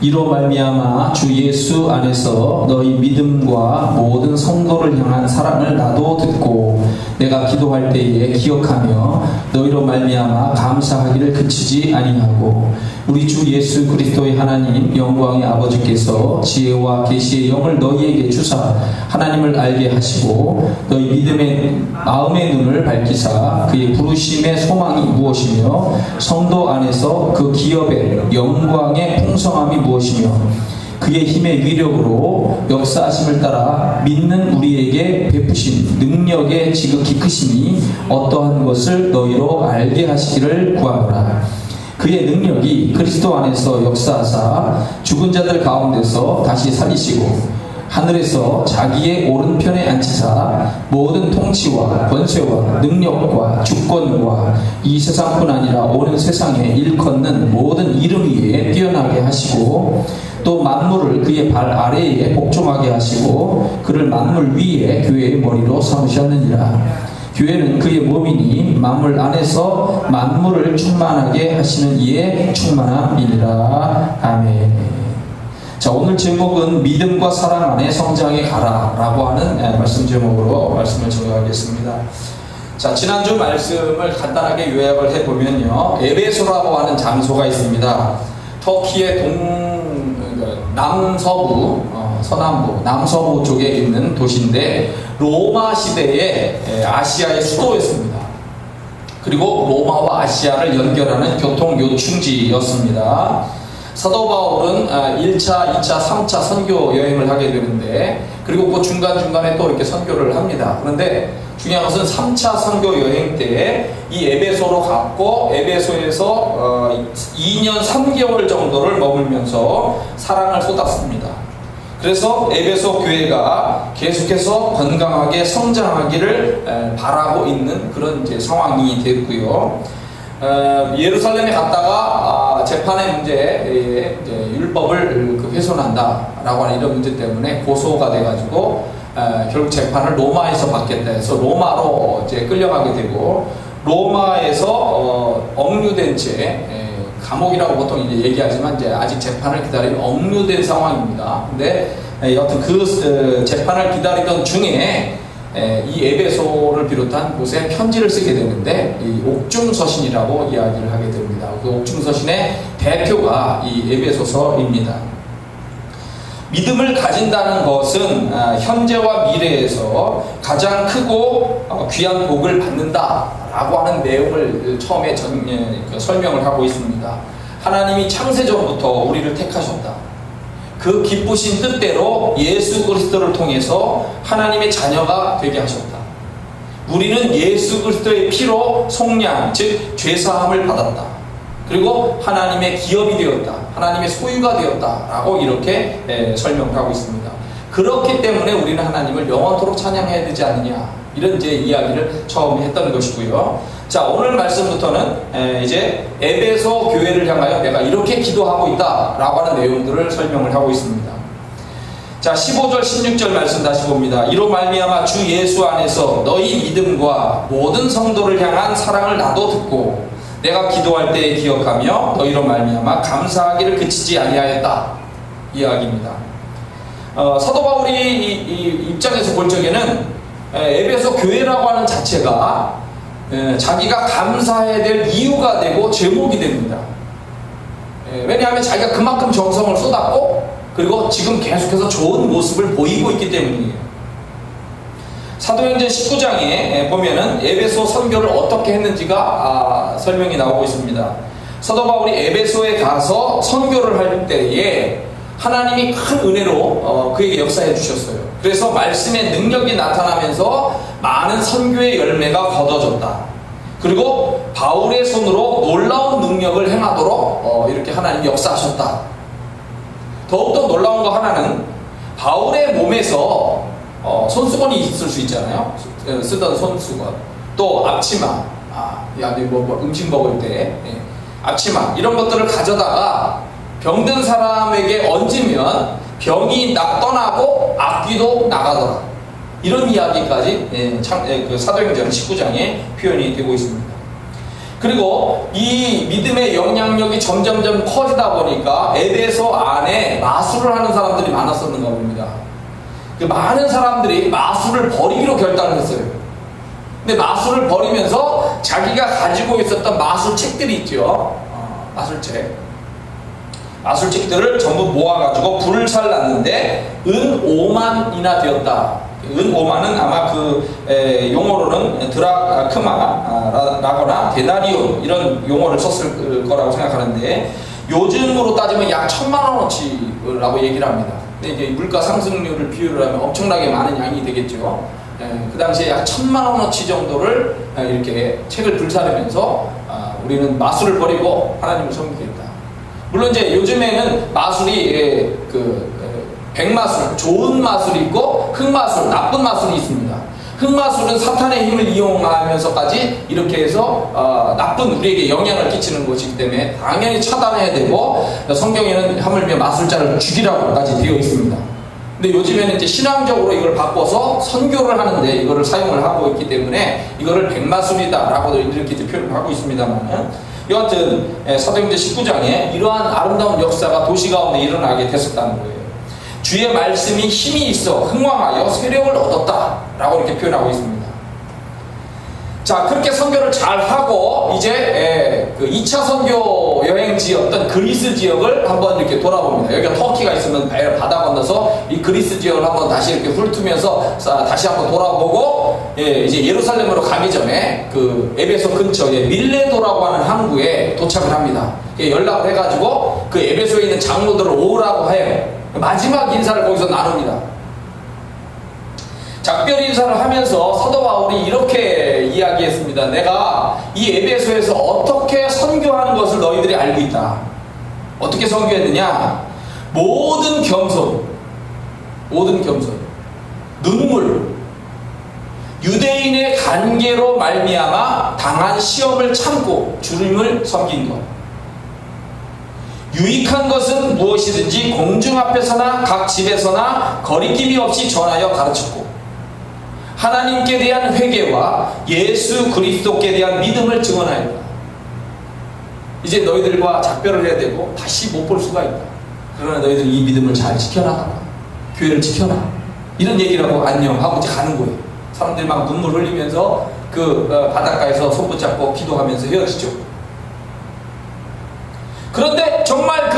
이로 말미암아 주 예수 안에서 너희 믿음과 모든 성도를 향한 사랑을 나도 듣고 내가 기도할 때에 기억하며 너희로 말미암아 감사하기를 그치지 아니하고 우리 주 예수 그리스도의 하나님 영광의 아버지께서 지혜와 계시의 영을 너희에게 주사 하나님을 알게 하시고 너희 믿음의 마음의 눈을 밝히사 그의 부르심의 소망이 무엇이며 성도 안에서 그 기업의 영광의 풍성함이 무엇이며 그의 힘의 위력으로 역사하심을 따라 믿는 우리에게 베푸신 능력의 지극히 크심이 어떠한 것을 너희로 알게 하시기를 구하노라. 그의 능력이 그리스도 안에서 역사하사 죽은 자들 가운데서 다시 살리시고 하늘에서 자기의 오른편에 앉히사 모든 통치와 권세와 능력과 주권과 이 세상뿐 아니라 오는 세상에 일컫는 모든 이름 위에 뛰어나게 하시고 또 만물을 그의 발 아래에 복종하게 하시고 그를 만물 위에 교회의 머리로 삼으셨느니라. 교회는 그의 몸이니 만물 안에서 만물을 충만하게 하시는 이의 충만함이니라. 아멘. 자, 오늘 제목은 믿음과 사랑 안에 성장해 가라 라고 하는 말씀 제목으로 말씀을 정하겠습니다. 자, 지난주 말씀을 간단하게 요약을 해보면요, 에베소라고 하는 장소가 있습니다. 터키의 남서부, 서남부, 남서부 쪽에 있는 도시인데 로마 시대의 아시아의 수도였습니다. 그리고 로마와 아시아를 연결하는 교통 요충지였습니다. 사도 바울은 1차, 2차, 3차 선교 여행을 하게 되는데 그리고 그 중간중간에 또 이렇게 선교를 합니다. 그런데 중요한 것은 3차 선교 여행 때 이 에베소로 갔고 에베소에서 2년 3개월 정도를 머물면서 사랑을 쏟았습니다. 그래서 에베소 교회가 계속해서 건강하게 성장하기를 바라고 있는 그런 이제 상황이 됐고요. 예루살렘에 갔다가 재판의 문제에 율법을 훼손한다라고 하는 이런 문제 때문에 고소가 돼가지고 결국 재판을 로마에서 받겠다 해서 로마로 이제 끌려가게 되고 로마에서 억류된 채 감옥이라고 보통 이제 얘기하지만 이제 아직 재판을 기다리는 억류된 상황입니다. 근데 여튼 그 재판을 기다리던 중에 이 에베소를 비롯한 곳에 편지를 쓰게 되는데 이 옥중서신이라고 이야기를 하게 됩니다. 그 옥중서신의 대표가 이 에베소서입니다. 믿음을 가진다는 것은 현재와 미래에서 가장 크고 귀한 복을 받는다라고 하는 내용을 처음에 설명을 하고 있습니다. 하나님이 창세전부터 우리를 택하셨다. 그 기쁘신 뜻대로 예수 그리스도를 통해서 하나님의 자녀가 되게 하셨다. 우리는 예수 그리스도의 피로 속량, 즉 죄사함을 받았다. 그리고 하나님의 기업이 되었다. 하나님의 소유가 되었다. 라고 이렇게 설명을 하고 있습니다. 그렇기 때문에 우리는 하나님을 영원토록 찬양해야 되지 않느냐. 이런 이제 이야기를 처음에 했던 것이고요. 자, 오늘 말씀부터는 이제 에베소 교회를 향하여 내가 이렇게 기도하고 있다 라고 하는 내용들을 설명을 하고 있습니다. 자, 15절 16절 말씀 다시 봅니다. 이로 말미암아 주 예수 안에서 너희 믿음과 모든 성도를 향한 사랑을 나도 듣고 내가 기도할 때에 기억하며 너희로 말미암아 감사하기를 그치지 아니하였다 이야기입니다. 사도 바울이 이 입장에서 볼 적에는 에베소 교회라고 하는 자체가 자기가 감사해야 될 이유가 되고 제목이 됩니다. 왜냐하면 자기가 그만큼 정성을 쏟았고 그리고 지금 계속해서 좋은 모습을 보이고 있기 때문이에요. 사도행전 19장에 보면은 에베소 선교를 어떻게 했는지가 설명이 나오고 있습니다. 사도 바울이 에베소에 가서 선교를 할 때에 하나님이 큰 은혜로 그에게 역사해 주셨어요. 그래서 말씀의 능력이 나타나면서 많은 선교의 열매가 거둬졌다. 그리고 바울의 손으로 놀라운 능력을 행하도록 이렇게 하나님이 역사하셨다. 더욱더 놀라운 거 하나는 바울의 몸에서 손수건이 있을 수 있잖아요. 쓰던 손수건, 또 앞치마, 음식 먹을 때 앞치마 이런 것들을 가져다가 병든 사람에게 얹으면 병이 떠나고 악귀도 나가더라. 이런 이야기까지 그 사도행전 19장에 표현이 되고 있습니다. 그리고 이 믿음의 영향력이 점점점 커지다 보니까 에베소 안에 마술을 하는 사람들이 많았었는가 봅니다. 그 많은 사람들이 마술을 버리기로 결단을 했어요. 근데 마술을 버리면서 자기가 가지고 있었던 마술책들이 있죠. 마술책들을 전부 모아가지고 불을 놨는데 은 5만이나 되었다. 은 5만은 아마 용어로는 드라크마라거나 데나리온 이런 용어를 썼을 거라고 생각하는데, 요즘으로 따지면 약 1,000만원어치라고 얘기를 합니다. 근데 이제 물가 상승률을 비교를 하면 엄청나게 많은 양이 되겠죠. 그 당시에 약 1,000만원어치 정도를 이렇게 책을 불사르면서 우리는 마술을 버리고 하나님을 섬기겠다. 물론 이제 요즘에는 마술이 백마술, 좋은 마술이 있고 흑마술, 나쁜 마술이 있습니다. 흑마술은 사탄의 힘을 이용하면서까지 이렇게 해서 나쁜 우리에게 영향을 끼치는 것이기 때문에 당연히 차단해야 되고, 성경에는 하물며 마술자를 죽이라고까지 되어 있습니다. 근데 요즘에는 이제 신앙적으로 이걸 바꿔서 선교를 하는데 이거를 사용을 하고 있기 때문에 이거를 백마술이다라고 이렇게 표현을 하고 있습니다만, 여하튼 사도행전 19장에 이러한 아름다운 역사가 도시 가운데 일어나게 됐었다는 거예요. 주의 말씀이 힘이 있어 흥왕하여 세력을 얻었다 라고 이렇게 표현하고 있습니다. 자, 그렇게 선교를 잘 하고 이제 2차 선교 여행지였던 그리스 지역을 한번 이렇게 돌아봅니다. 여기가 터키가 있으면 바다 건너서 이 그리스 지역을 한번 다시 이렇게 훑으면서 다시 한번 돌아보고, 이제 예루살렘으로 가기 전에 에베소 근처에 밀레도라고 하는 항구에 도착을 합니다. 연락을 해가지고 그 에베소에 있는 장로들을 오라고 해요. 마지막 인사를 거기서 나눕니다. 작별 인사를 하면서 사도 바울이 이렇게 이야기했습니다. 내가 이 에베소에서 어떻게 선교하는 것을 너희들이 알고 있다. 어떻게 선교했느냐? 모든 겸손, 눈물, 유대인의 관계로 말미암아 당한 시험을 참고 주님을 섬긴 것, 유익한 것은 무엇이든지 공중 앞에서나 각 집에서나 거리낌이 없이 전하여 가르쳤고, 하나님께 대한 회개와 예수 그리스도께 대한 믿음을 증언하였다. 이제 너희들과 작별을 해야 되고 다시 못 볼 수가 있다. 그러나 너희들 이 믿음을 잘 지켜라, 교회를 지켜라, 이런 얘기를 하고 안녕하고 가는 거예요. 사람들이 막 눈물 흘리면서 바닷가에서 손 붙잡고 기도하면서 헤어지죠. 그런데 정말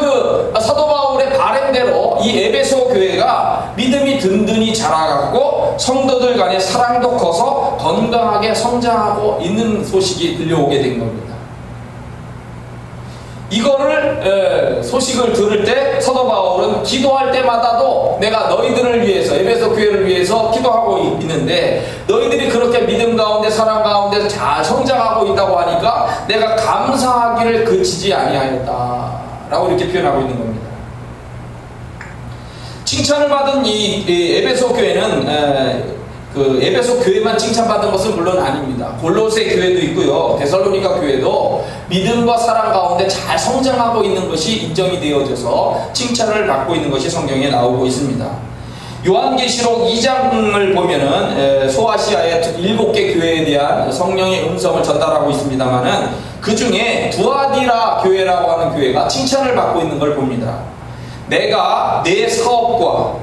사도 바울의 바램대로 이 에베소 교회가 믿음이 든든히 자라갔고 성도들 간의 사랑도 커서 건강하게 성장하고 있는 소식이 들려오게 된 겁니다. 이거를 소식을 들을 때 사도 바울은 기도할 때마다도 내가 너희들을 위해서, 에베소 교회를 위해서 기도하고 있는데 너희들이 그렇게 믿음 가운데 사랑 가운데 잘 성장하고 있다고 하니까 내가 감사하기를 그치지 아니하였다 라고 이렇게 표현하고 있는 겁니다. 칭찬을 받은 이 에베소 교회는 에베소 교회만 칭찬받은 것은 물론 아닙니다. 골로새 교회도 있고요, 데살로니가 교회도 믿음과 사랑 가운데 잘 성장하고 있는 것이 인정이 되어져서 칭찬을 받고 있는 것이 성경에 나오고 있습니다. 요한계시록 2장을 보면은 소아시아의 7개 교회에 대한 성령의 음성을 전달하고 있습니다만은 그 중에 두아디라 교회라고 하는 교회가 칭찬을 받고 있는 걸 봅니다. 내가 내 사업과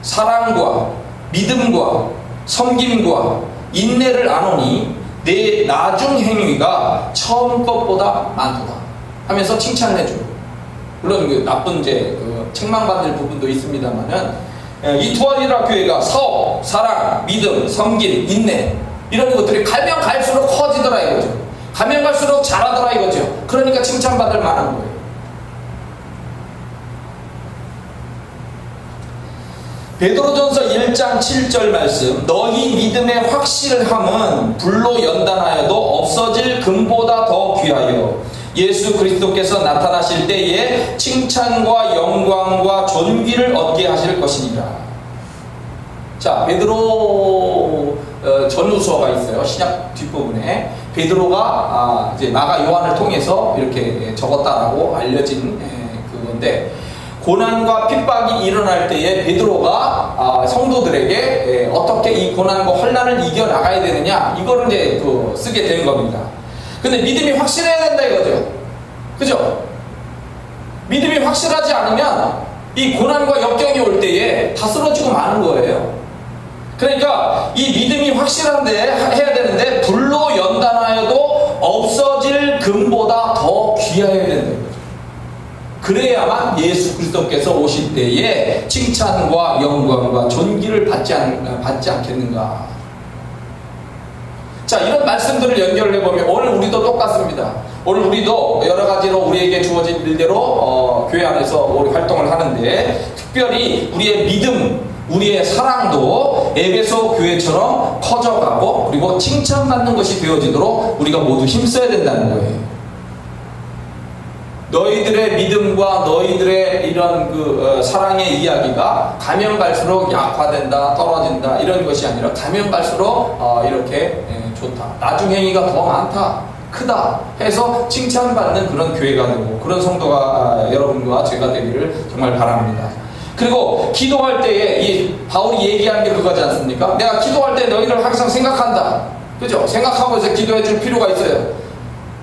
사랑과 믿음과 섬김과 인내를 아노니 내 나중 행위가 처음 것보다 많도다 하면서 칭찬을 해줘요. 물론 나쁜 책망받을 부분도 있습니다만은 이 두아디라 교회가 사업, 사랑, 믿음, 섬김, 인내 이런 것들이 가면 갈수록 커지더라 이거죠. 가면 갈수록 잘하더라 이거죠. 그러니까 칭찬받을 만한 거예요. 베드로전서 1장 7절 말씀, 너희 믿음의 확실함은 불로 연단하여도 없어질 금보다 더 귀하여 예수 그리스도께서 나타나실 때에 칭찬과 영광과 존귀를 얻게 하실 것이니라. 자, 베드로 전후서가 있어요. 신약 뒷부분에 베드로가 이제 마가 요한을 통해서 이렇게 적었다라고 알려진 그건데, 고난과 핍박이 일어날 때에 베드로가 성도들에게 어떻게 이 고난과 환난을 이겨나가야 되느냐, 이거를 이제 쓰게 된 겁니다. 근데 믿음이 확실해야 된다 이거죠. 그죠? 믿음이 확실하지 않으면 이 고난과 역경이 올 때에 다 쓰러지고 마는 거예요. 그러니까 이 믿음이 확실한데 해야 되는데 불로 연단하여도 없어질 금보다 더 귀하여야 된다 이거죠. 그래야만 예수 그리스도께서 오실 때에 칭찬과 영광과 존귀를 받지 않겠는가. 자, 이런 말씀들을 연결해 보면 오늘 우리도 똑같습니다. 오늘 우리도 여러 가지로 우리에게 주어진 일대로 교회 안에서 우리 활동을 하는데, 특별히 우리의 믿음, 우리의 사랑도 에베소 교회처럼 커져가고 그리고 칭찬받는 것이 되어지도록 우리가 모두 힘써야 된다는 거예요. 너희들의 믿음과 너희들의 이런 사랑의 이야기가 가면 갈수록 약화된다, 떨어진다 이런 것이 아니라 가면 갈수록 이렇게 좋다, 나중행위가 더 많다, 크다 해서 칭찬받는 그런 교회가 되고 그런 성도가 여러분과 제가 되기를 정말 바랍니다. 그리고 기도할 때에 이 바울이 얘기하는 게 그거지 않습니까? 내가 기도할 때 너희를 항상 생각한다. 그죠? 생각하고 이제 기도해 줄 필요가 있어요.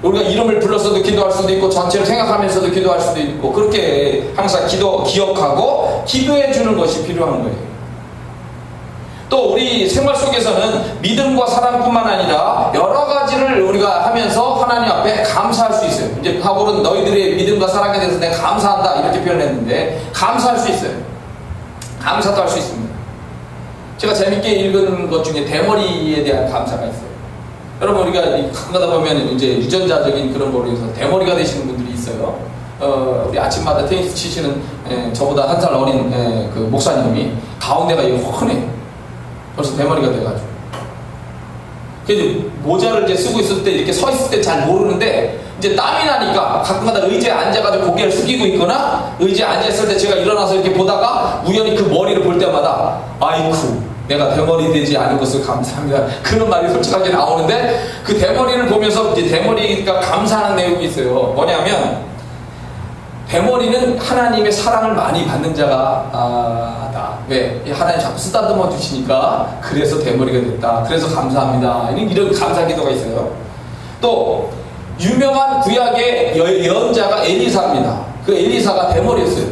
우리가 이름을 불러서도 기도할 수도 있고 전체를 생각하면서도 기도할 수도 있고 그렇게 항상 기억하고 기도해 주는 것이 필요한 거예요. 또 우리 생활 속에서는 믿음과 사랑뿐만 아니라 여러 가지를 우리가 하면서 하나님 앞에 감사할 수 있어요. 이제 바울은 너희들의 믿음과 사랑에 대해서 내가 감사한다 이렇게 표현했는데 감사할 수 있어요. 감사도 할 수 있습니다. 제가 재밌게 읽은 것 중에 대머리에 대한 감사가 있어요. 여러분 우리가 가끔가다 보면 이제 유전자적인 그런 거로 해서 대머리가 되시는 분들이 있어요. 우리 아침마다 테니스 치시는 저보다 한 살 어린 그 목사님이 가운데가 훤해. 벌써 대머리가 돼가지고. 그래서 모자를 이제 쓰고 있을 때 이렇게 서 있을 때 잘 모르는데 이제 땀이 나니까 가끔가다 의자에 앉아가지고 고개를 숙이고 있거나 의자에 앉아있을 때 제가 일어나서 이렇게 보다가 우연히 그 머리를 볼 때마다 아이쿠 내가 대머리 되지 않은 것을 감사합니다. 그런 말이 솔직하게 나오는데 그 대머리를 보면서 이제 대머리가 감사하는 내용이 있어요. 뭐냐면 대머리는 하나님의 사랑을 많이 받는 자가 다. 왜? 하나님 자꾸 쓰다듬어 주시니까 그래서 대머리가 됐다. 그래서 감사합니다. 이런 감사 기도가 있어요. 또 유명한 구약의 예언자가 엘리사입니다. 그 엘리사가 대머리였어요.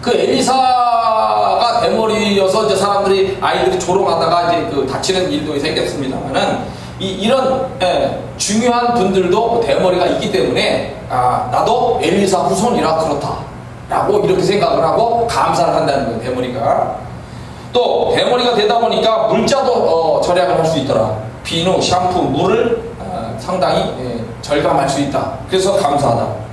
그 엘리사가 대머리여서 이제 아이들이 조롱하다가 이제 다치는 일도 생겼습니다만은 이런 중요한 분들도 대머리가 있기 때문에 나도 엘리사 후손이라 그렇다 라고 이렇게 생각을 하고 감사를 한다는 거예요. 대머리가 또 대머리가 되다 보니까 물자도 절약을 할 수 있더라. 비누, 샴푸, 물을 상당히 절감할 수 있다. 그래서 감사하다.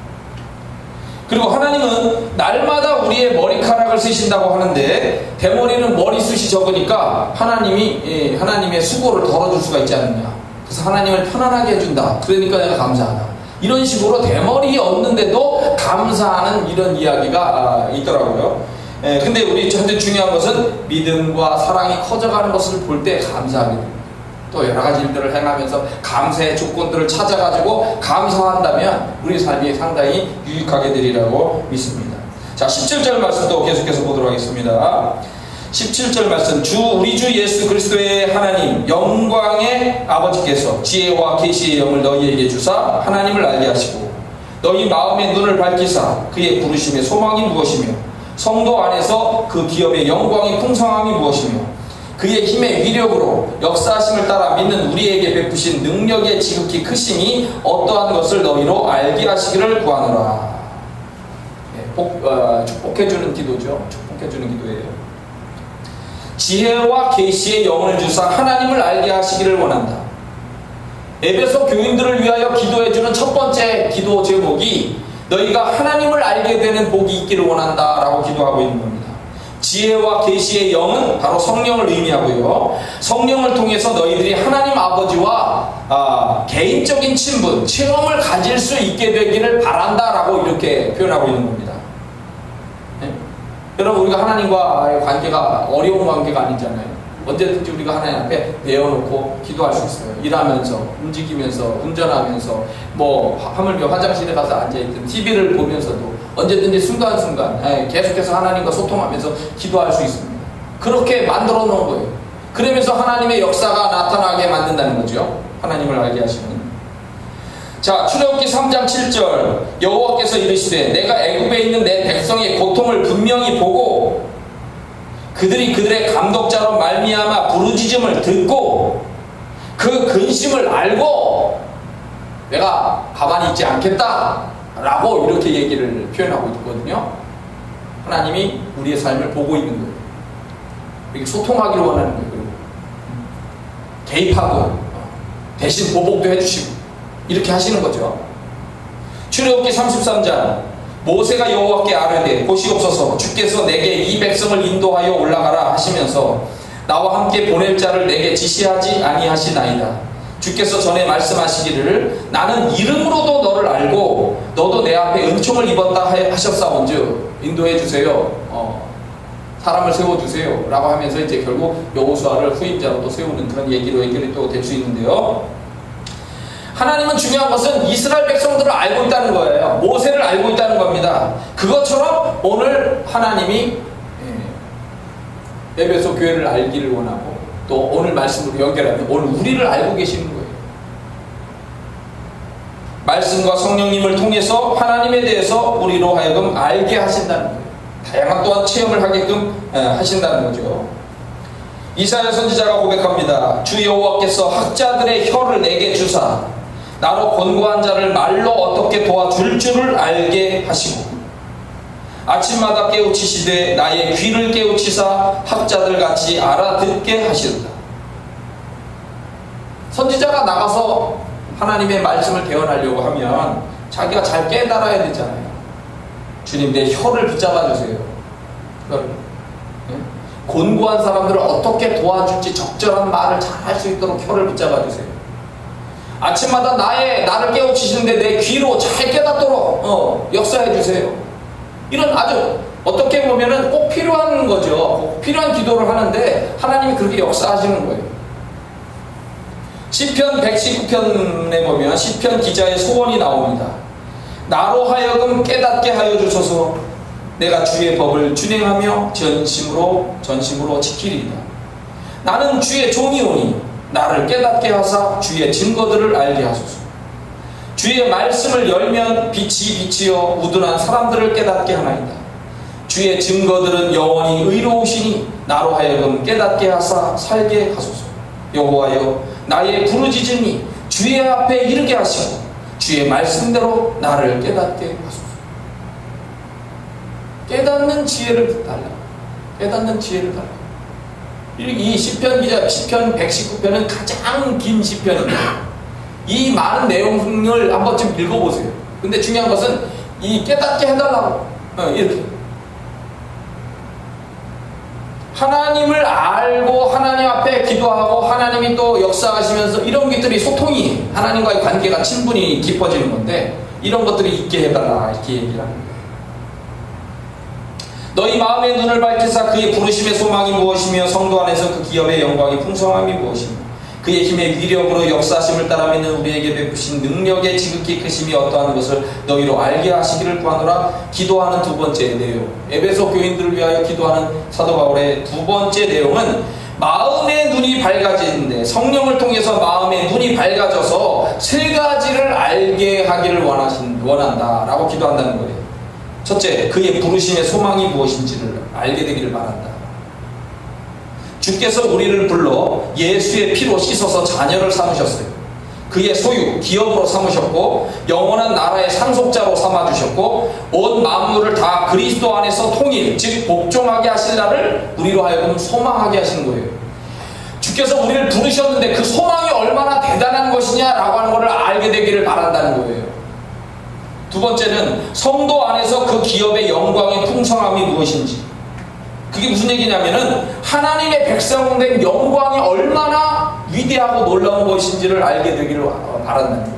그리고 하나님은 날마다 우리의 머리카락을 쓰신다고 하는데 대머리는 머리숱이 적으니까 하나님이 하나님의 수고를 덜어줄 수가 있지 않느냐. 그래서 하나님을 편안하게 해준다. 그러니까 내가 감사하다. 이런 식으로 대머리 얻는데도 감사하는 이런 이야기가 있더라고요. 근데 우리 현재 중요한 것은 믿음과 사랑이 커져가는 것을 볼 때 감사하게 됩니다. 또 여러 가지 일들을 행하면서 감사의 조건들을 찾아가지고 감사한다면 우리 삶이 상당히 유익하게 되리라고 믿습니다. 자, 17절 말씀도 계속해서 보도록 하겠습니다. 17절 말씀. 우리 주 예수 그리스도의 하나님 영광의 아버지께서 지혜와 계시의 영을 너희에게 주사 하나님을 알게 하시고 너희 마음의 눈을 밝히사 그의 부르심의 소망이 무엇이며 성도 안에서 그 기업의 영광의 풍성함이 무엇이며 그의 힘의 위력으로 역사하심을 따라 믿는 우리에게 베푸신 능력의 지극히 크심이 어떠한 것을 너희로 알게 하시기를 구하노라. 축복해주는 기도죠. 축복해주는 기도예요. 지혜와 계시의 영을 주사 하나님을 알게 하시기를 원한다. 에베소 교인들을 위하여 기도해주는 첫 번째 기도 제목이 너희가 하나님을 알게 되는 복이 있기를 원한다 라고 기도하고 있는 겁니다. 지혜와 계시의 영은 바로 성령을 의미하고요. 성령을 통해서 너희들이 하나님 아버지와 개인적인 친분, 체험을 가질 수 있게 되기를 바란다라고 이렇게 표현하고 있는 겁니다. 네? 여러분 우리가 하나님과의 관계가 어려운 관계가 아니잖아요. 언제든지 우리가 하나님 앞에 내어놓고 기도할 수 있어요. 일하면서, 움직이면서, 운전하면서, 하물며 화장실에 가서 앉아있든 TV를 보면서도 언제든지 순간순간 계속해서 하나님과 소통하면서 기도할 수 있습니다. 그렇게 만들어 놓은 거예요. 그러면서 하나님의 역사가 나타나게 만든다는 거죠. 하나님을 알게 하시는. 자, 출애굽기 3장 7절 여호와께서 이르시되 내가 애굽에 있는 내 백성의 고통을 분명히 보고 그들이 그들의 감독자로 말미암아 부르짖음을 듣고 그 근심을 알고 내가 가만히 있지 않겠다 라고 이렇게 얘기를 표현하고 있거든요. 하나님이 우리의 삶을 보고 있는 거예요. 이렇게 소통하기를 원하는 거예요. 그리고 개입하고 대신 보복도 해주시고 이렇게 하시는 거죠. 출애굽기 33장 모세가 여호와께 아뢰되 보시옵소서 주께서 내게 이 백성을 인도하여 올라가라 하시면서 나와 함께 보낼 자를 내게 지시하지 아니하시나이다. 주께서 전에 말씀하시기를 나는 이름으로도 너를 알고 너도 내 앞에 은총을 입었다 하셨사온즉 인도해 주세요. 사람을 세워주세요 라고 하면서 이제 결국 여호수아를 후임자로 또 세우는 그런 얘기로 연결이 또 될 수 있는데요. 하나님은 중요한 것은 이스라엘 백성들을 알고 있다는 거예요. 모세를 알고 있다는 겁니다. 그것처럼 오늘 하나님이 에베소 교회를 알기를 원하고 또 오늘 말씀으로 연결하면 오늘 우리를 알고 계시는 거예요. 말씀과 성령님을 통해서 하나님에 대해서 우리로 하여금 알게 하신다는 거예요. 다양한 또한 체험을 하게끔 하신다는 거죠. 이사야 선지자가 고백합니다. 주 여호와께서 학자들의 혀를 내게 주사 나로 권고한 자를 말로 어떻게 도와줄 줄을 알게 하시고 아침마다 깨우치시되 나의 귀를 깨우치사 학자들 같이 알아듣게 하시리다. 선지자가 나가서 하나님의 말씀을 대언하려고 하면 자기가 잘 깨달아야 되잖아요. 주님 내 혀를 붙잡아 주세요. 곤고한 사람들을 어떻게 도와줄지 적절한 말을 잘 할 수 있도록 혀를 붙잡아 주세요. 아침마다 나를 깨우치시는데 내 귀로 잘 깨닫도록 역사해 주세요. 이런 아주 어떻게 보면은 꼭 필요한 거죠. 꼭 필요한 기도를 하는데 하나님이 그렇게 역사하시는 거예요. 시편 119편에 보면 시편 기자의 소원이 나옵니다. 나로 하여금 깨닫게 하여 주소서. 내가 주의 법을 준행하며 전심으로 지키리이다. 나는 주의 종이오니 나를 깨닫게 하사 주의 증거들을 알게 하소서. 주의 말씀을 열면 빛이 비치어 우둔한 사람들을 깨닫게 하나이다. 주의 증거들은 영원히 의로우시니 나로 하여금 깨닫게 하사 살게 하소서. 여호와여 나의 부르짖음이 주의 앞에 이르게 하시고 주의 말씀대로 나를 깨닫게 하소서. 깨닫는 지혜를 달라. 깨닫는 지혜를 달라. 이 시편 기자 시편 119편은 가장 긴 시편입니다. 이 많은 내용을 한 번쯤 읽어보세요. 근데 중요한 것은 이 깨닫게 해달라고 이렇게 하나님을 알고 하나님 앞에 기도하고 하나님이 또 역사하시면서 이런 것들이 소통이 하나님과의 관계가 친분이 깊어지는 건데 이런 것들이 있게 해달라 이렇게 얘기를 합니다. 너희 마음의 눈을 밝히사 그의 부르심의 소망이 무엇이며 성도 안에서 그 기업의 영광이 풍성함이 무엇이며 그의 힘의 위력으로 역사하심을 따라 믿는 우리에게 베푸신 능력의 지극히 크심이 어떠한 것을 너희로 알게 하시기를 구하노라. 기도하는 두 번째 내용, 에베소 교인들을 위하여 기도하는 사도 바울의 두 번째 내용은 마음의 눈이 밝아지는데 성령을 통해서 마음의 눈이 밝아져서 세 가지를 알게 하기를 원한다라고 기도한다는 거예요. 첫째, 그의 부르심의 소망이 무엇인지를 알게 되기를 바란다. 주께서 우리를 불러 예수의 피로 씻어서 자녀를 삼으셨어요. 그의 소유, 기업으로 삼으셨고 영원한 나라의 상속자로 삼아주셨고 온 만물을 다 그리스도 안에서 통일, 즉 복종하게 하실 날을 우리로 하여금 소망하게 하시는 거예요. 주께서 우리를 부르셨는데 그 소망이 얼마나 대단한 것이냐라고 하는 것을 알게 되기를 바란다는 거예요. 두 번째는 성도 안에서 그 기업의 영광의 풍성함이 무엇인지. 그게 무슨 얘기냐면은 하나님의 백성된 영광이 얼마나 위대하고 놀라운 것인지를 알게 되기를 바란다는 거예요.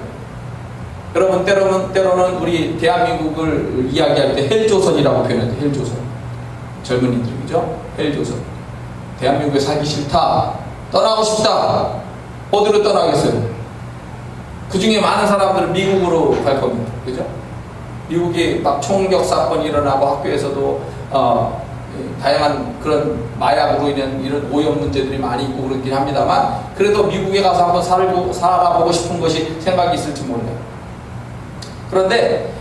여러분 때로는 우리 대한민국을 이야기할 때 헬조선이라고 표현해요. 헬조선. 젊은이들 그죠? 헬조선. 대한민국에 살기 싫다. 떠나고 싶다. 어디로 떠나겠어요? 그 중에 많은 사람들은 미국으로 갈 겁니다. 그죠? 미국이 막 총격 사건이 일어나고 학교에서도 다양한 그런 마약으로 인한 이런 오염 문제들이 많이 있고 그렇긴 합니다만 그래도 미국에 가서 한번 살아보고 싶은 것이 생각이 있을지 몰라요. 그런데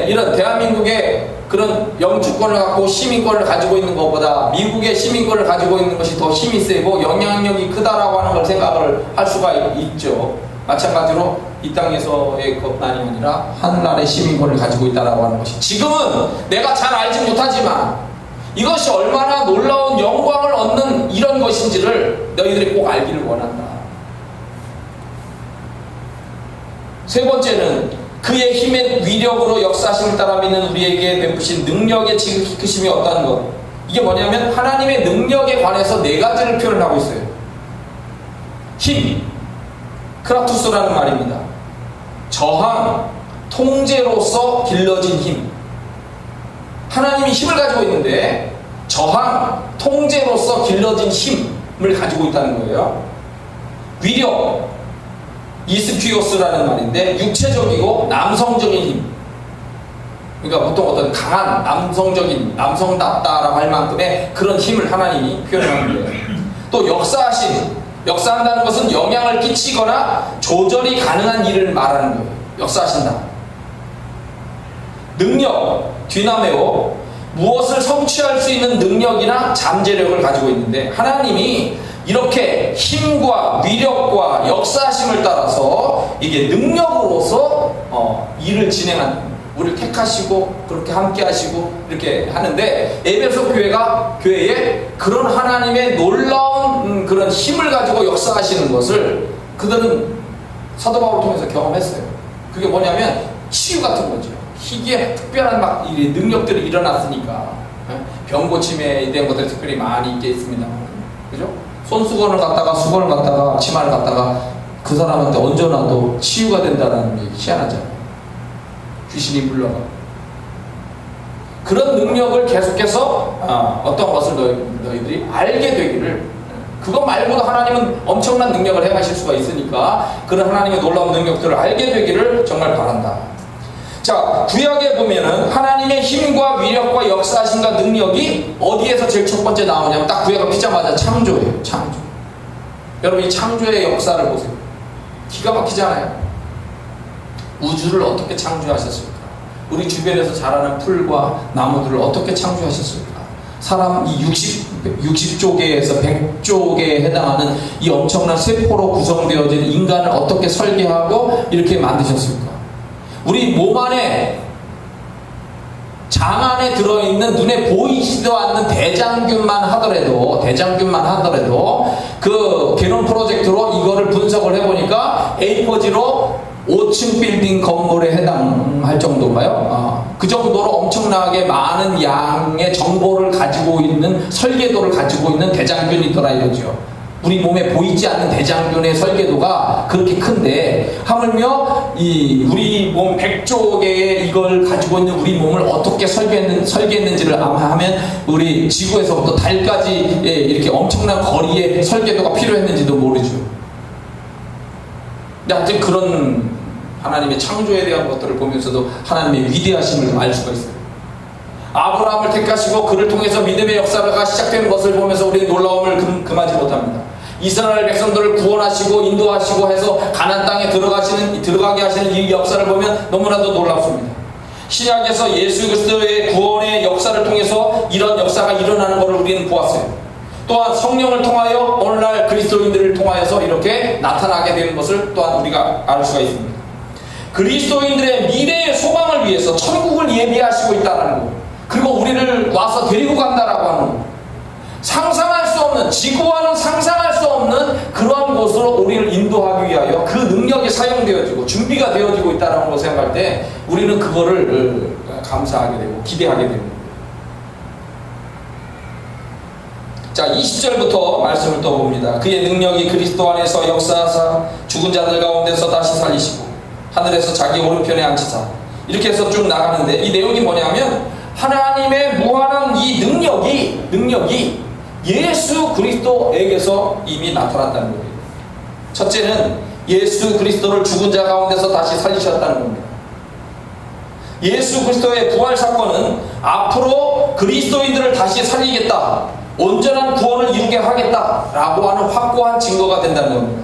이런 대한민국의 그런 영주권을 갖고 시민권을 가지고 있는 것보다 미국의 시민권을 가지고 있는 것이 더 힘이 세고 영향력이 크다라고 하는 걸 생각을 할 수가 있죠. 마찬가지로 이 땅에서의 것만이 아니라 하늘나라의 시민권을 가지고 있다라고 하는 것이, 지금은 내가 잘 알지 못하지만 이것이 얼마나 놀라운 영광을 얻는 이런 것인지를 너희들이 꼭 알기를 원한다. 세 번째는 그의 힘의 위력으로 역사심을 따라 믿는 우리에게 베푸신 능력의 지극히 크심이 없다는 것. 이게 뭐냐면 하나님의 능력에 관해서 네 가지를 표현하고 있어요. 힘, 크라투스라는 말입니다. 저항, 통제로서 길러진 힘. 하나님이 힘을 가지고 있는데 저항, 통제로서 길러진 힘을 가지고 있다는 거예요. 위력, 이스퀴오스라는 말인데 육체적이고 남성적인 힘. 그러니까 보통 어떤 강한 남성적인, 남성답다라고 할 만큼의 그런 힘을 하나님이 표현하는 거예요. 또 역사하심, 역사한다는 것은 영향을 끼치거나 조절이 가능한 일을 말하는 거예요. 역사하신다. 능력, 디나메오, 무엇을 성취할 수 있는 능력이나 잠재력을 가지고 있는데 하나님이 이렇게 힘과 위력과 역사하심을 따라서 이게 능력으로서 일을 진행하는, 우리를 택하시고 그렇게 함께 하시고 이렇게 하는데, 에베소 교회에 그런 하나님의 놀라운 그런 힘을 가지고 역사하시는 것을 그들은 사도 바울을 통해서 경험했어요. 그게 뭐냐면 치유 같은 거죠. 희귀의 특별한 막 능력들이 일어났으니까. 병 고침에 대한 것들이 특별히 많이 있게 있습니다. 그죠? 손수건을 갖다가 수건을 갖다가 치마를 갖다가 그 사람한테 얹어놔도 치유가 된다는 얘기 희한하잖아요. 귀신이 물러가. 그런 능력을 계속해서 어떤 것을 너희들이 알게 되기를, 그것 말고도 하나님은 엄청난 능력을 행하실 수가 있으니까 그런 하나님의 놀라운 능력들을 알게 되기를 정말 바란다. 자, 구약에 보면은 하나님의 힘과 위력과 역사하심과 능력이 어디에서 제일 첫 번째 나오냐면 딱 구약을 피자마자 창조예요. 창조. 여러분 이 창조의 역사를 보세요. 기가 막히잖아요. 우주를 어떻게 창조하셨을까? 우리 주변에서 자라는 풀과 나무들을 어떻게 창조하셨을까? 사람 이 60조개에서 100조개에 해당하는 이 엄청난 세포로 구성되어진 인간을 어떻게 설계하고 이렇게 만드셨을까? 우리 몸 안에, 장 안에 들어있는 눈에 보이지도 않는 대장균만 하더라도 그 게놈 프로젝트로 이거를 분석을 해보니까 A4지로 5층 빌딩 건물에 해당할 정도인가요? 그 정도로 엄청나게 많은 양의 정보를 가지고 있는, 설계도를 가지고 있는 대장균이더라 이거죠. 우리 몸에 보이지 않는 대장균의 설계도가 그렇게 큰데 하물며 이 우리 몸 100조 개의 이걸 가지고 있는 우리 몸을 어떻게 설계했는지를 아마 하면 우리 지구에서부터 달까지 이렇게 엄청난 거리의 설계도가 필요했는지도 모르죠. 근데 하여튼 그런 하나님의 창조에 대한 것들을 보면서도 하나님의 위대하심을 알 수가 있어요. 아브라함을 택하시고 그를 통해서 믿음의 역사가 시작되는 것을 보면서 우리의 놀라움을 금하지 못합니다. 이스라엘 백성들을 구원하시고 인도하시고 해서 가나안 땅에 들어가게 하시는 이 역사를 보면 너무나도 놀랍습니다. 신약에서 예수 그리스도의 구원의 역사를 통해서 이런 역사가 일어나는 것을 우리는 보았어요. 또한 성령을 통하여 오늘날 그리스도인들을 통하여서 이렇게 나타나게 되는 것을 또한 우리가 알 수가 있습니다. 그리스도인들의 미래의 소망을 위해서 천국을 예비하시고 있다는 것, 그리고 우리를 와서 데리고 간다라고 하는 것, 상상할 수 없는, 지구와는 상상할 수 없는 그러한 곳으로 우리를 인도하기 위하여 그 능력이 사용되어지고 준비가 되어지고 있다는 걸 생각할 때 우리는 그거를 감사하게 되고 기대하게 됩니다. 자, 20절부터 말씀을 또 봅니다. 그의 능력이 그리스도 안에서 역사하사 죽은 자들 가운데서 다시 살리시고 하늘에서 자기 오른편에 앉히사, 이렇게 해서 쭉 나가는데 이 내용이 뭐냐면 하나님의 무한한 이 능력이 예수 그리스도에게서 이미 나타났다는 거예요. 첫째는 예수 그리스도를 죽은 자 가운데서 다시 살리셨다는 겁니다. 예수 그리스도의 부활 사건은 앞으로 그리스도인들을 다시 살리겠다, 온전한 구원을 이루게 하겠다라고 하는 확고한 증거가 된다는 겁니다.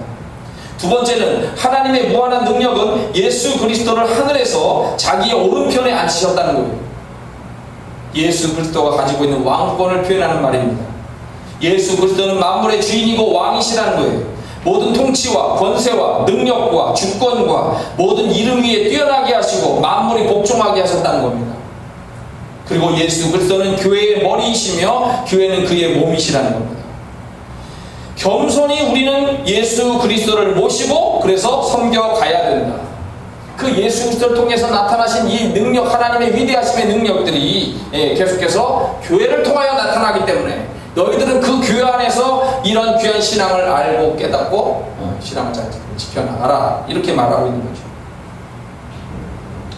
두 번째는 하나님의 무한한 능력은 예수 그리스도를 하늘에서 자기의 오른편에 앉히셨다는 거예요. 예수 그리스도가 가지고 있는 왕권을 표현하는 말입니다. 예수 그리스도는 만물의 주인이고 왕이시라는 거예요. 모든 통치와 권세와 능력과 주권과 모든 이름 위에 뛰어나게 하시고 만물이 복종하게 하셨다는 겁니다. 그리고 예수 그리스도는 교회의 머리이시며 교회는 그의 몸이시라는 겁니다. 겸손히 우리는 예수 그리스도를 모시고 그래서 섬겨가야 된다. 그 예수 그리스도를 통해서 나타나신 이 능력, 하나님의 위대하심의 능력들이 계속해서 교회를 통하여 나타나기 때문에 너희들은 그 교회 안에서 이런 귀한 신앙을 알고 깨닫고 신앙을 잘 지켜나가라, 이렇게 말하고 있는 거죠.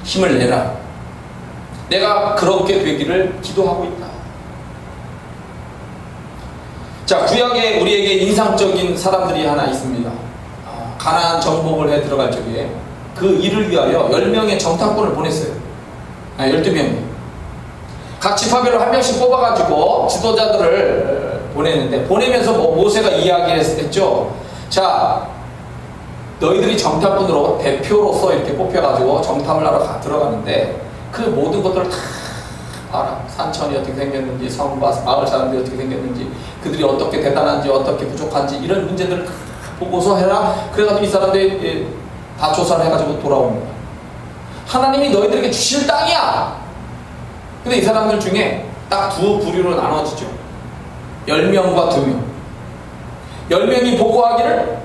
힘을 내라. 내가 그렇게 되기를 기도하고 있다. 자, 구약에 우리에게 인상적인 사람들이 하나 있습니다. 가나안 정복을 해 들어갈 적에 그 일을 위하여 10명의 정탐꾼을 보냈어요. 12명이. 각 지파별로 한 명씩 뽑아가지고 지도자들을 보냈는데, 보내면서 모세가 이야기했죠. 자, 너희들이 정탐꾼으로 대표로서 이렇게 뽑혀가지고 정탐을 하러 들어가는데 그 모든 것들을 다 알아. 산천이 어떻게 생겼는지, 성과 마을 사람들이 어떻게 생겼는지, 그들이 어떻게 대단한지, 어떻게 부족한지, 이런 문제들을 다 보고서 해라. 그래가지고 이 사람들이 다 조사를 해가지고 돌아옵니다. 하나님이 너희들에게 주실 땅이야. 근데 이 사람들 중에 딱 두 부류로 나눠지죠. 10명과 2명. 10명이 보고하기를,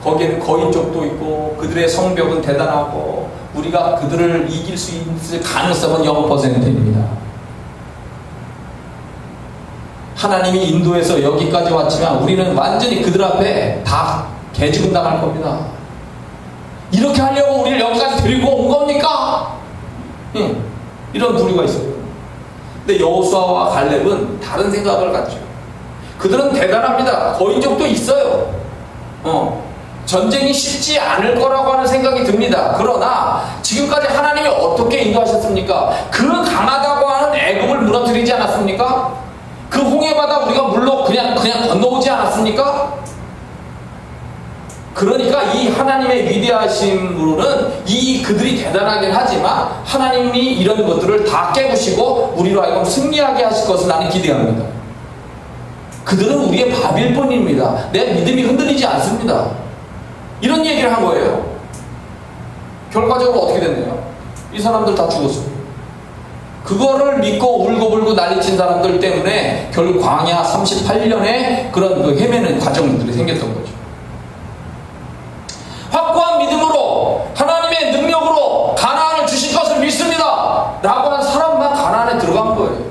거기에는 거인족도 있고 그들의 성벽은 대단하고 우리가 그들을 이길 수 있을 가능성은 0%입니다. 하나님이 인도에서 여기까지 왔지만 우리는 완전히 그들 앞에 다 개죽음 당할 겁니다. 이렇게 하려고 우리를 여기까지 데리고 온 겁니까? 이런 부류가 있어요. 근데 여호수아와 갈렙은 다른 생각을 갖죠. 그들은 대단합니다. 거인족도 있어요. 전쟁이 쉽지 않을 거라고 하는 생각이 듭니다. 그러나 지금까지 하나님이 어떻게 인도하셨습니까? 그 강하다고 하는 애굽을 무너뜨리지 않았습니까? 그 홍해바다 우리가 물로 그냥 건너오지 않았습니까? 그러니까 이 하나님의 위대하심으로는 그들이 대단하긴 하지만 하나님이 이런 것들을 다 깨부시고 우리로 하여금 승리하게 하실 것을 나는 기대합니다. 그들은 우리의 밥일 뿐입니다. 내 믿음이 흔들리지 않습니다. 이런 얘기를 한 거예요. 결과적으로 어떻게 됐나요? 이 사람들 다 죽었어요. 그거를 믿고 울고불고 난리친 사람들 때문에 결국 광야 38년에 그런 헤매는 과정들이 생겼던 거죠. 확고한 믿음으로 하나님의 능력으로 가나안을 주실 것을 믿습니다 라고 한 사람만 가나안에 들어간 거예요.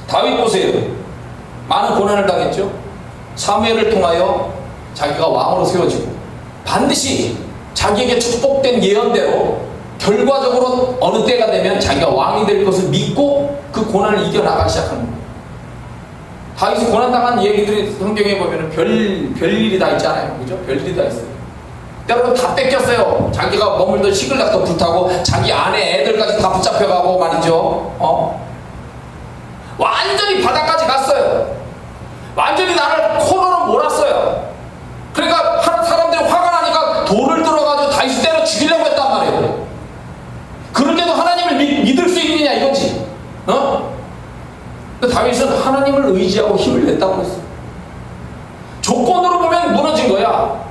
다윗 보세요. 많은 고난을 당했죠. 사무엘을 통하여 자기가 왕으로 세워지고 반드시 자기에게 축복된 예언대로 결과적으로 어느 때가 되면 자기가 왕이 될 것을 믿고 그 고난을 이겨나가기 시작하는 거예요. 다윗이 고난당한 얘기들이 성경에 보면 별일이 다 있잖아요. 그죠? 별일이 다 있어요. 때로는 다 뺏겼어요. 자기가 머물던 시글락도 불타고 자기 아내 애들까지 다 붙잡혀가고 말이죠. 완전히 바닥까지 갔어요. 완전히 나를 코너로 몰았어요. 그러니까 사람들이 화가 나니까 돌을 들어가지고 다윗을 때려 죽이려고 했단 말이에요. 그럴 때도 하나님을 믿을 수 있느냐 이거지. 다윗은 하나님을 의지하고 힘을 냈다고 했어요. 조건으로 보면 무너진 거야.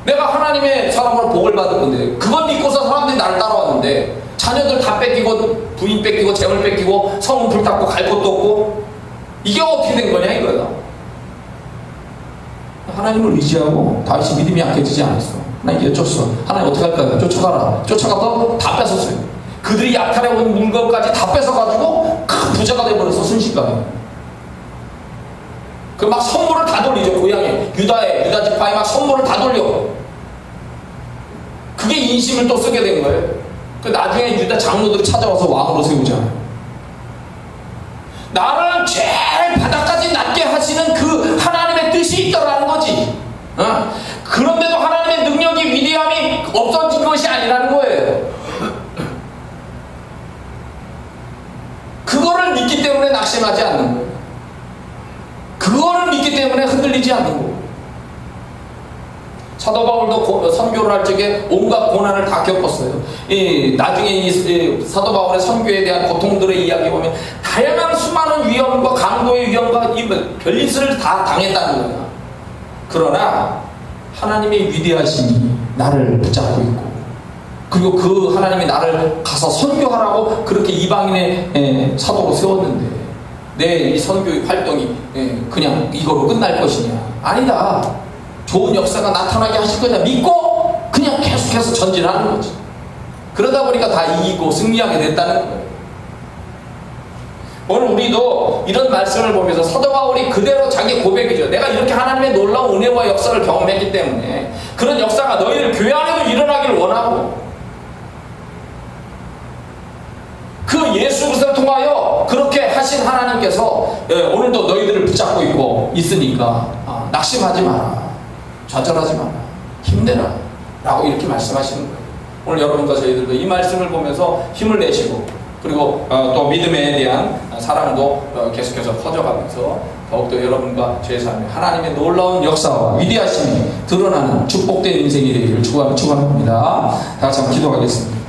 내가 하나님의 사람으로 복을 받을 건데 그걸 믿고서 사람들이 나를 따라왔는데 자녀들 다 뺏기고 부인 뺏기고 재물 뺏기고 성은 불탔고 갈 곳도 없고 이게 어떻게 된 거냐 이거야. 하나님을 의지하고 다윗이 믿음이 약해지지 않았어. 하나님 여쭸어. 하나님 어떻게 할까요? 쫓아가라. 쫓아가서 다 뺏었어요. 그들이 약탈해온 물건까지 다 뺏어가지고 큰 부자가 돼버렸어. 순식간에. 그 막 선물을 다 돌리죠. 고향에 유다 지파에 막 선물을 다 돌려. 그게 인심을 또 쓰게 된 거예요. 그 나중에 유다 장로들이 찾아와서 왕으로 세우잖아요. 나를 제일 바닥까지 낮게 하시는 그 하나님의 뜻이 있다라는 거지. 그런데도 하나님의 능력이 위대함이 없어진 것이 아니라는 거예요. 그거를 믿기 때문에 낙심하지 않는 거예요. 그거를 믿기 때문에 흔들리지 않는 거예요. 사도 바울도 선교를 할 적에 온갖 고난을 다 겪었어요. 나중에 이 사도 바울의 선교에 대한 고통들의 이야기 보면 다양한 수많은 위험과 강도의 위험과 별짓을 다 당했다는 거예요. 그러나 하나님의 위대하심이 나를 붙잡고 있고, 그리고 그 하나님이 나를 가서 선교하라고 그렇게 이방인의 사도로 세웠는데 내 이 선교 활동이 그냥 이거로 끝날 것이냐? 아니다. 좋은 역사가 나타나게 하실 거냐 믿고 그냥 계속해서 전진하는 거지. 그러다 보니까 다 이기고 승리하게 됐다는 거예요. 오늘 우리도 이런 말씀을 보면서 사도 바울이 그대로 자기 고백이죠. 내가 이렇게 하나님의 놀라운 은혜와 역사를 경험했기 때문에 그런 역사가 너희들 교회 안에도 일어나길 원하고, 그 예수 그리스도를 통하여 그렇게 하신 하나님께서 오늘도 너희들을 붙잡고 있으니까 낙심하지 마라, 좌절하지 마라, 힘내라 라고 이렇게 말씀하시는 거예요. 오늘 여러분과 저희들도 이 말씀을 보면서 힘을 내시고, 그리고 또 믿음에 대한 사랑도 계속해서 커져가면서 더욱더 여러분과 제 삶에 하나님의 놀라운 역사와 위대하심이 드러나는 축복된 인생이 되기를 축원합니다. 다 같이 한번 기도하겠습니다.